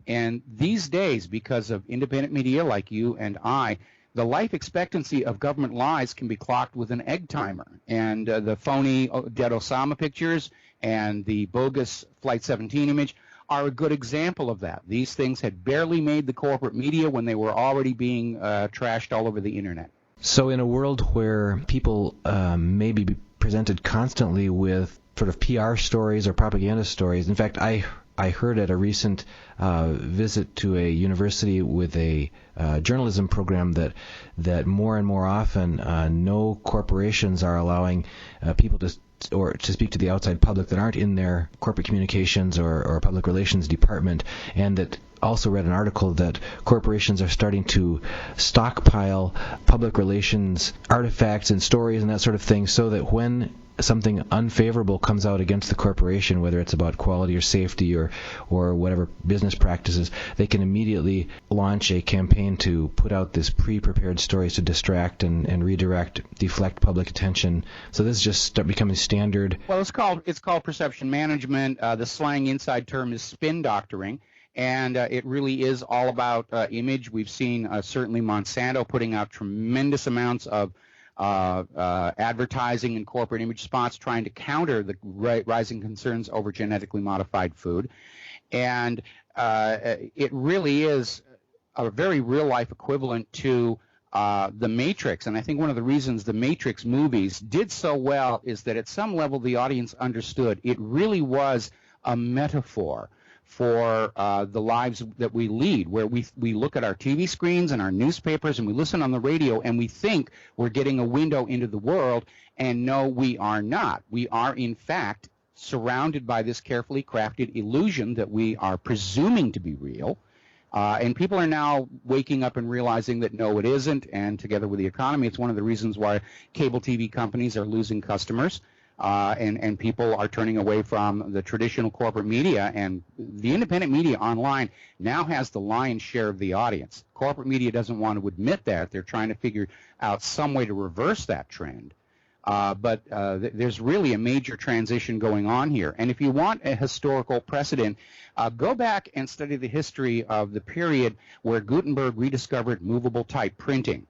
And these days, because of independent media like you and I, the life expectancy of government lies can be clocked with an egg timer. And the phony dead Osama pictures and the bogus Flight 17 image are a good example of that. These things had barely made the corporate media when they were already being trashed all over the internet. So in a world where people may be presented constantly with sort of PR stories or propaganda stories, in fact, I heard at a recent visit to a university with a journalism program that more and more often no corporations are allowing people to speak to the outside public that aren't in their corporate communications or public relations department, and that also read an article that corporations are starting to stockpile public relations artifacts and stories and that sort of thing, so that when something unfavorable comes out against the corporation, whether it's about quality or safety or whatever business practices, they can immediately launch a campaign to put out this pre-prepared stories to distract and deflect public attention. So this is just becoming standard. Well, it's called perception management. The slang inside term is spin doctoring. And it really is all about image. We've seen certainly Monsanto putting out tremendous amounts of advertising and corporate image spots trying to counter the rising concerns over genetically modified food. And it really is a very real-life equivalent to The Matrix. And I think one of the reasons the Matrix movies did so well is that at some level the audience understood it really was a metaphor for the lives that we lead, where we look at our TV screens and our newspapers and we listen on the radio and we think we're getting a window into the world, and no, we are not. We are, in fact, surrounded by this carefully crafted illusion that we are presuming to be real. And people are now waking up and realizing that no, it isn't, and together with the economy, it's one of the reasons why cable TV companies are losing customers. And people are turning away from the traditional corporate media, and the independent media online now has the lion's share of the audience. Corporate media doesn't want to admit that. They're trying to figure out some way to reverse that trend. But there's really a major transition going on here. And if you want a historical precedent, go back and study the history of the period where Gutenberg rediscovered movable type printing.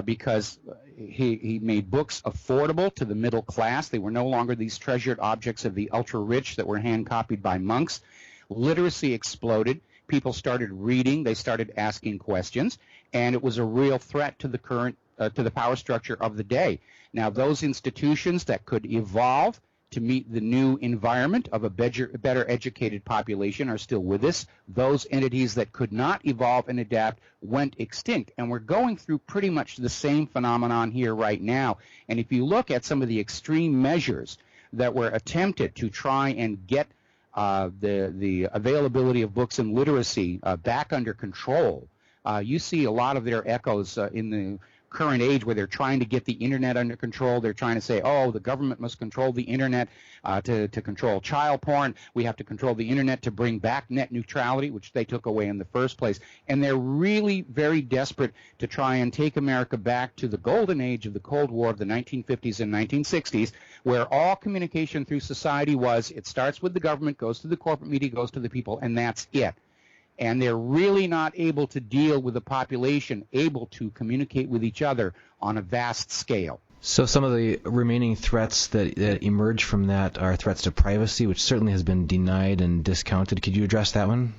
Because he made books affordable to the middle class. They were no longer these treasured objects of the ultra-rich that were hand-copied by monks. Literacy exploded. People started reading. They started asking questions. And it was a real threat to the current, to the power structure of the day. Now, those institutions that could evolve to meet the new environment of a better educated population are still with us. Those entities that could not evolve and adapt went extinct. And we're going through pretty much the same phenomenon here right now. And if you look at some of the extreme measures that were attempted to try and get the availability of books and literacy back under control, you see a lot of their echoes in the current age, where they're trying to get the internet under control. They're trying to say, oh, the government must control the internet to control child porn. We have to control the internet to bring back net neutrality, which they took away in the first place. And they're really very desperate to try and take America back to the golden age of the Cold War of the 1950s and 1960s, where all communication through society was, it starts with the government, goes to the corporate media, goes to the people, and that's it. And they're really not able to deal with a population able to communicate with each other on a vast scale. So some of the remaining threats that emerge from that are threats to privacy, which certainly has been denied and discounted. Could you address that one?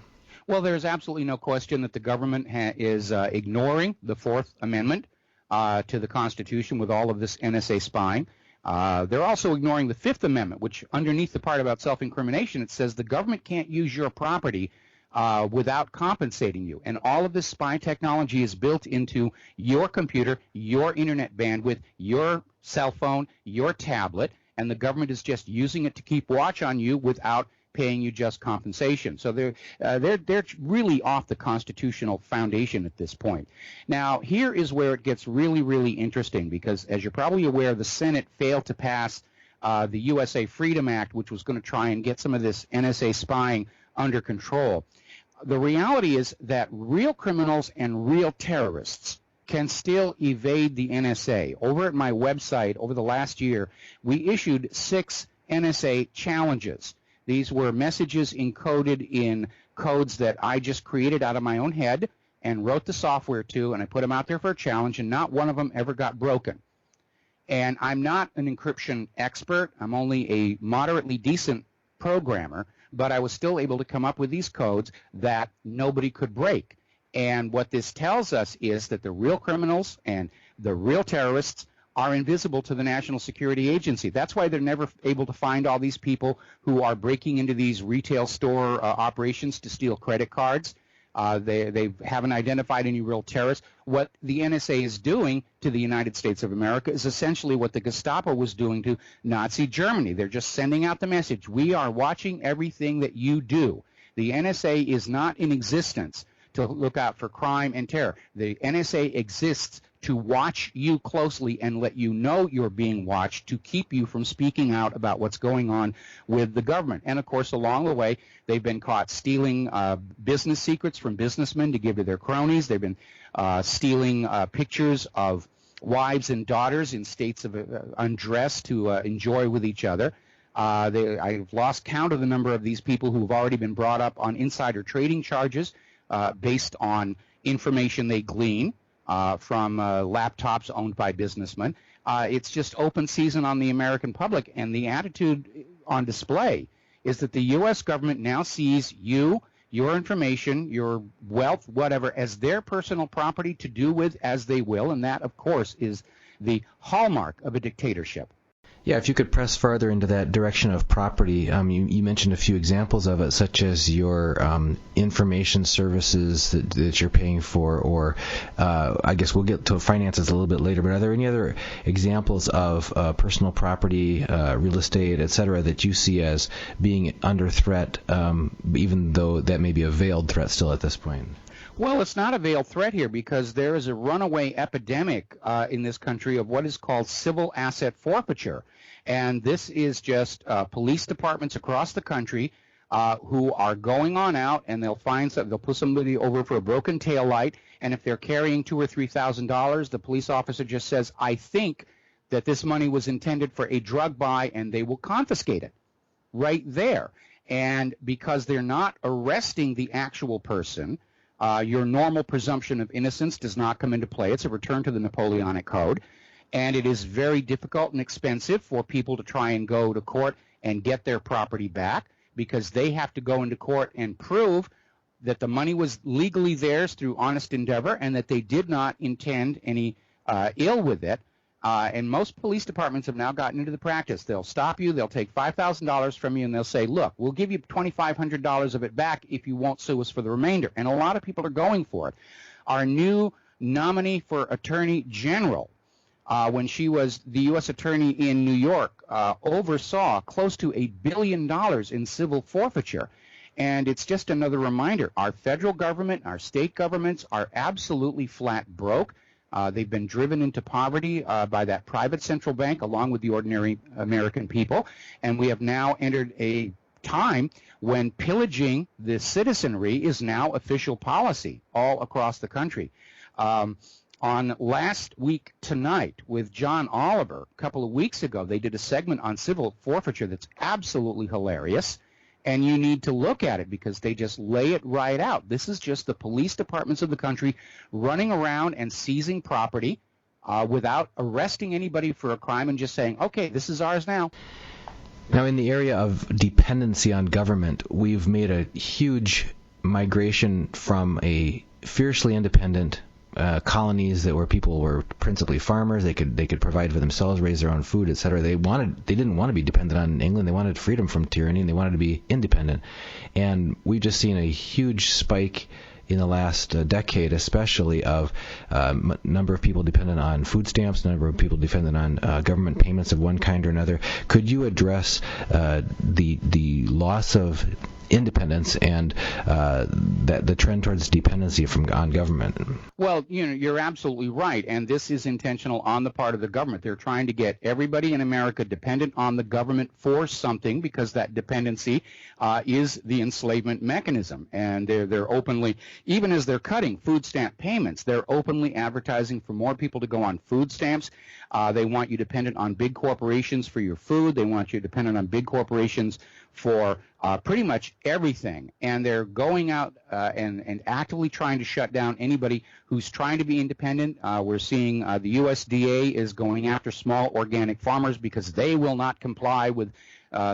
Well, there's absolutely no question that the government is ignoring the Fourth Amendment to the Constitution with all of this NSA spying. They're also ignoring the Fifth Amendment, which underneath the part about self-incrimination, it says the government can't use your property without compensating you. And all of this spy technology is built into your computer, your internet bandwidth, your cell phone, your tablet, and the government is just using it to keep watch on you without paying you just compensation. So they're really off the constitutional foundation at this point. Now, here is where it gets really, really interesting, because as you're probably aware, the Senate failed to pass the USA Freedom Act, which was going to try and get some of this NSA spying under control. The reality is that real criminals and real terrorists can still evade the NSA. Over at my website, over the last year, we issued 6 NSA challenges. These were messages encoded in codes that I just created out of my own head and wrote the software to, and I put them out there for a challenge, and not one of them ever got broken. And I'm not an encryption expert. I'm only a moderately decent programmer, but I was still able to come up with these codes that nobody could break. And what this tells us is that the real criminals and the real terrorists are invisible to the National Security Agency. That's why they're never able to find all these people who are breaking into these retail store operations to steal credit cards. They haven't identified any real terrorists. What the NSA is doing to the United States of America is essentially what the Gestapo was doing to Nazi Germany. They're just sending out the message, we are watching everything that you do. The NSA is not in existence to look out for crime and terror. The NSA exists to watch you closely and let you know you're being watched, to keep you from speaking out about what's going on with the government. And, of course, along the way, they've been caught stealing business secrets from businessmen to give to their cronies. They've been stealing pictures of wives and daughters in states of undress to enjoy with each other. I've lost count of the number of these people who've already been brought up on insider trading charges based on information they glean from laptops owned by businessmen. It's just open season on the American public, and the attitude on display is that the U.S. government now sees you, your information, your wealth, whatever, as their personal property to do with as they will, and that, of course, is the hallmark of a dictatorship. Yeah, if you could press further into that direction of property, you mentioned a few examples of it, such as your information services that you're paying for, or I guess we'll get to finances a little bit later, but are there any other examples of personal property, real estate, et cetera, that you see as being under threat, even though that may be a veiled threat still at this point? Well, it's not a veiled threat here because there is a runaway epidemic in this country of what is called civil asset forfeiture. And this is just police departments across the country who are going on out, and they'll find they'll pull somebody over for a broken taillight, and if they're carrying $2,000 or $3,000, the police officer just says, I think that this money was intended for a drug buy, and they will confiscate it right there. And because they're not arresting the actual person, your normal presumption of innocence does not come into play. It's a return to the Napoleonic Code. And it is very difficult and expensive for people to try and go to court and get their property back because they have to go into court and prove that the money was legally theirs through honest endeavor and that they did not intend any ill with it. And most police departments have now gotten into the practice. They'll stop you, they'll take $5,000 from you, and they'll say, look, we'll give you $2,500 of it back if you won't sue us for the remainder. And a lot of people are going for it. Our new nominee for Attorney General, when she was the U.S. Attorney in New York, oversaw close to $1 billion in civil forfeiture. And it's just another reminder, our federal government, our state governments are absolutely flat broke. They've been driven into poverty by that private central bank along with the ordinary American people. And we have now entered a time when pillaging the citizenry is now official policy all across the country. On Last Week Tonight with John Oliver, a couple of weeks ago, they did a segment on civil forfeiture that's absolutely hilarious, and you need to look at it because they just lay it right out. This is just the police departments of the country running around and seizing property without arresting anybody for a crime and just saying, okay, this is ours now. Now, in the area of dependency on government, we've made a huge migration from a fiercely independent colonies that where people were principally farmers. They could provide for themselves, raise their own food, etc. They didn't want to be dependent on England. They wanted freedom from tyranny, and they wanted to be independent. And we've just seen a huge spike in the last decade, especially of number of people dependent on food stamps, number of people dependent on government payments of one kind or another. Could you address the loss of independence and the trend towards dependency on government? Well, you're absolutely right, and this is intentional on the part of the government. They're trying to get everybody in America dependent on the government for something because that dependency is the enslavement mechanism, and they're openly, even as they're cutting food stamp payments, they're openly advertising for more people to go on food stamps. They want you dependent on big corporations for your food. They want you dependent on big corporations for pretty much everything, and they're going out and actively trying to shut down anybody who's trying to be independent. We're seeing the USDA is going after small organic farmers because they will not comply with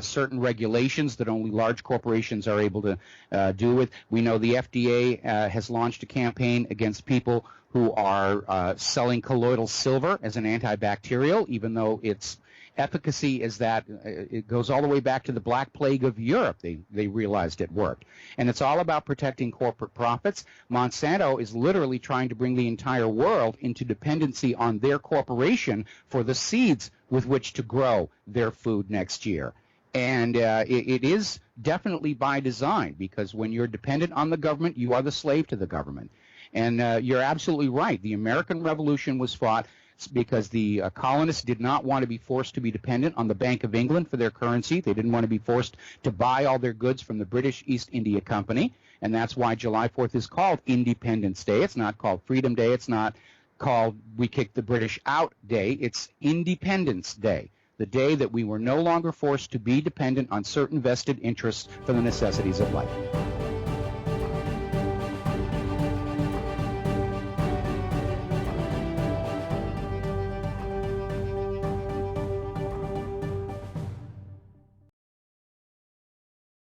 certain regulations that only large corporations are able to do with. We know the FDA has launched a campaign against people who are selling colloidal silver as an antibacterial, even though its efficacy is that it goes all the way back to the Black Plague of Europe. They realized it worked. And it's all about protecting corporate profits. Monsanto is literally trying to bring the entire world into dependency on their corporation for the seeds with which to grow their food next year. And it is definitely by design, because when you're dependent on the government, you are the slave to the government. And you're absolutely right. The American Revolution was fought because the colonists did not want to be forced to be dependent on the Bank of England for their currency. They didn't want to be forced to buy all their goods from the British East India Company, and that's why July 4th is called Independence Day. It's not called Freedom Day. It's not called We Kicked the British Out Day. It's Independence Day, the day that we were no longer forced to be dependent on certain vested interests for the necessities of life.